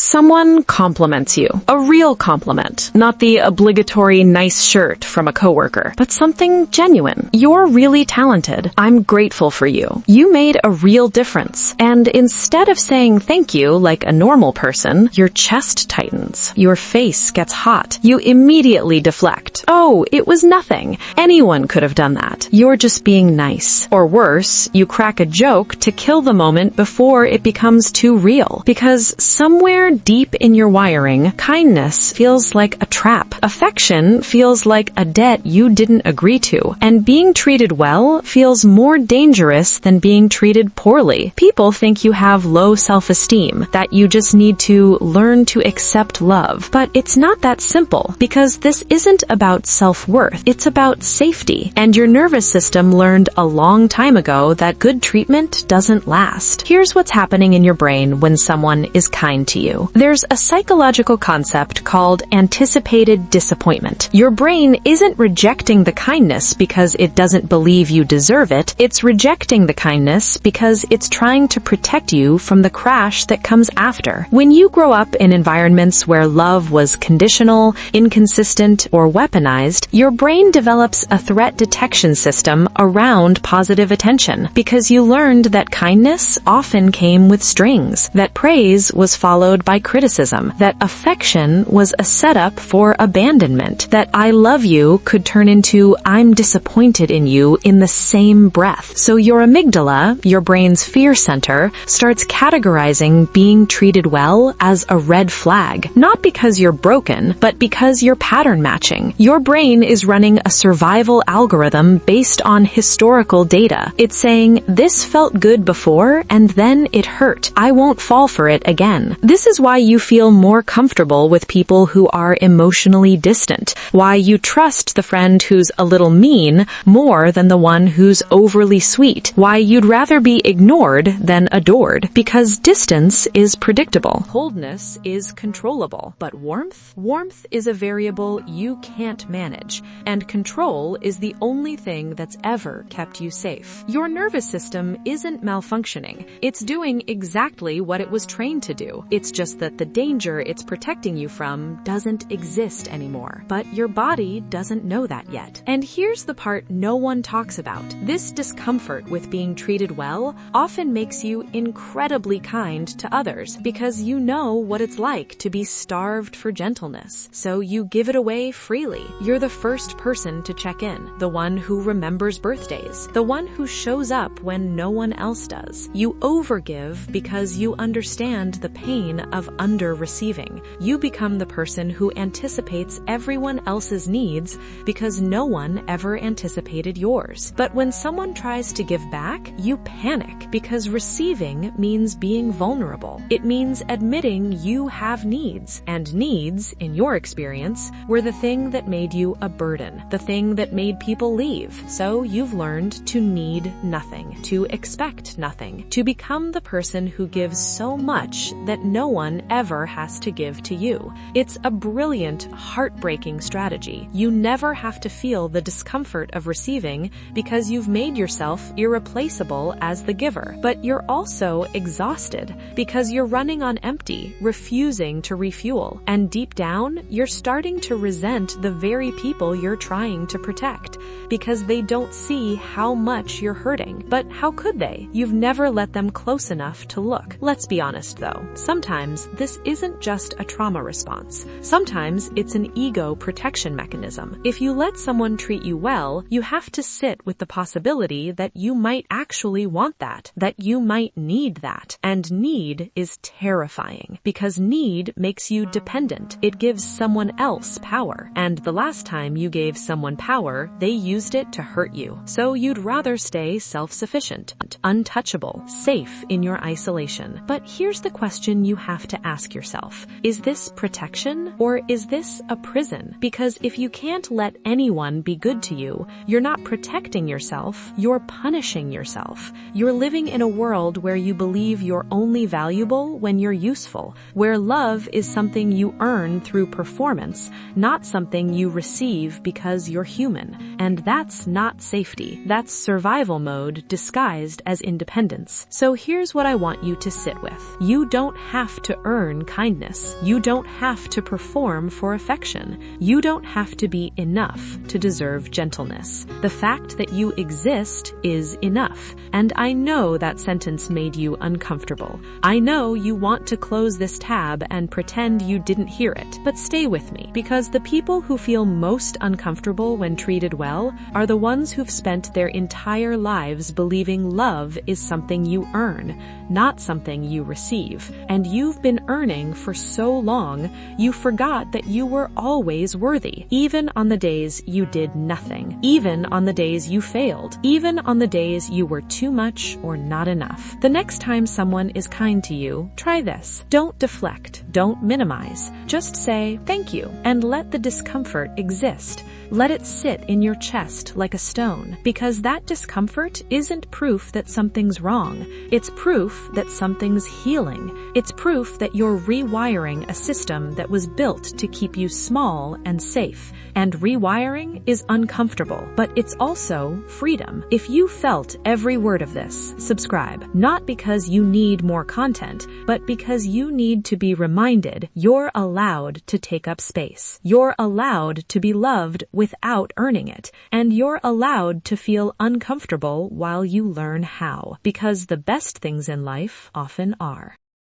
Someone compliments you. A real compliment. Not the obligatory nice shirt from a coworker, but something genuine. You're really talented. I'm grateful for you. You made a real difference. And instead of saying thank you like a normal person, your chest tightens. Your face gets hot. You immediately deflect. Oh, it was nothing. Anyone could have done that. You're just being nice. Or worse, you crack a joke to kill the moment before it becomes too real. Because somewhere deep in your wiring, kindness feels like a trap. Affection feels like a debt you didn't agree to. And being treated well feels more dangerous than being treated poorly. People think you have low self-esteem, that you just need to learn to accept love. But it's not that simple, because this isn't about self-worth. It's about safety. And your nervous system learned a long time ago that good treatment doesn't last. Here's what's happening in your brain when someone is kind to you. There's a psychological concept called anticipated disappointment. Your brain isn't rejecting the kindness because it doesn't believe you deserve it. It's rejecting the kindness because it's trying to protect you from the crash that comes after. When you grow up in environments where love was conditional, inconsistent, or weaponized, your brain develops a threat detection system around positive attention because you learned that kindness often came with strings, that praise was followed by criticism, that affection was a setup for abandonment, that I love you could turn into I'm disappointed in you in the same breath. So your amygdala, your brain's fear center, starts categorizing being treated well as a red flag, not because you're broken, but because you're pattern matching. Your brain is running a survival algorithm based on historical data. It's saying, this felt good before, and then it hurt. I won't fall for it again. This is why you feel more comfortable with people who are emotionally distant, why you trust the friend who's a little mean more than the one who's overly sweet, why you'd rather be ignored than adored, because distance is predictable. Coldness is controllable, but warmth is a variable you can't manage, and control is the only thing that's ever kept you safe. Your nervous system isn't malfunctioning. It's doing exactly what it was trained to do. It's just that the danger it's protecting you from doesn't exist anymore. But your body doesn't know that yet. And here's the part no one talks about. This discomfort with being treated well often makes you incredibly kind to others because you know what it's like to be starved for gentleness. So you give it away freely. You're the first person to check in, the one who remembers birthdays, the one who shows up when no one else does. You overgive because you understand the pain of under-receiving. You become the person who anticipates everyone else's needs because no one ever anticipated yours. But when someone tries to give back, you panic because receiving means being vulnerable. It means admitting you have needs, and needs, in your experience, were the thing that made you a burden, the thing that made people leave. So you've learned to need nothing, to expect nothing, to become the person who gives so much that no one ever has to give to you. It's a brilliant, heartbreaking strategy. You never have to feel the discomfort of receiving because you've made yourself irreplaceable as the giver. But you're also exhausted because you're running on empty, refusing to refuel. And deep down, you're starting to resent the very people you're trying to protect because they don't see how much you're hurting. But how could they? You've never let them close enough to look. Let's be honest though, sometimes this isn't just a trauma response. Sometimes it's an ego protection mechanism. If you let someone treat you well, you have to sit with the possibility that you might actually want that you might need that. And need is terrifying because need makes you dependent. It gives someone else power. And the last time you gave someone power, they used it to hurt you. So you'd rather stay self-sufficient, untouchable, safe in your isolation. But here's the question you have to ask yourself. Is this protection or is this a prison? Because if you can't let anyone be good to you, you're not protecting yourself, you're punishing yourself. You're living in a world where you believe you're only valuable when you're useful, where love is something you earn through performance, not something you receive because you're human. And that's not safety. That's survival mode disguised as independence. So here's what I want you to sit with. You don't have to to earn kindness. You don't have to perform for affection. You don't have to be enough to deserve gentleness. The fact that you exist is enough. And I know that sentence made you uncomfortable. I know you want to close this tab and pretend you didn't hear it. But stay with me, because the people who feel most uncomfortable when treated well are the ones who've spent their entire lives believing love is something you earn, not something you receive. And you've been earning for so long, you forgot that you were always worthy, even on the days you did nothing, even on the days you failed, even on the days you were too much or not enough. The next time someone is kind to you, try this. Don't deflect. Don't minimize. Just say thank you and let the discomfort exist. Let it sit in your chest like a stone, because that discomfort isn't proof that something's wrong. It's proof that something's healing. It's proof that you're rewiring a system that was built to keep you small and safe. And rewiring is uncomfortable, but it's also freedom. If you felt every word of this, subscribe. Not because you need more content, but because you need to be reminded you're allowed to take up space. You're allowed to be loved without earning it. And you're allowed to feel uncomfortable while you learn how. Because the best things in life often are.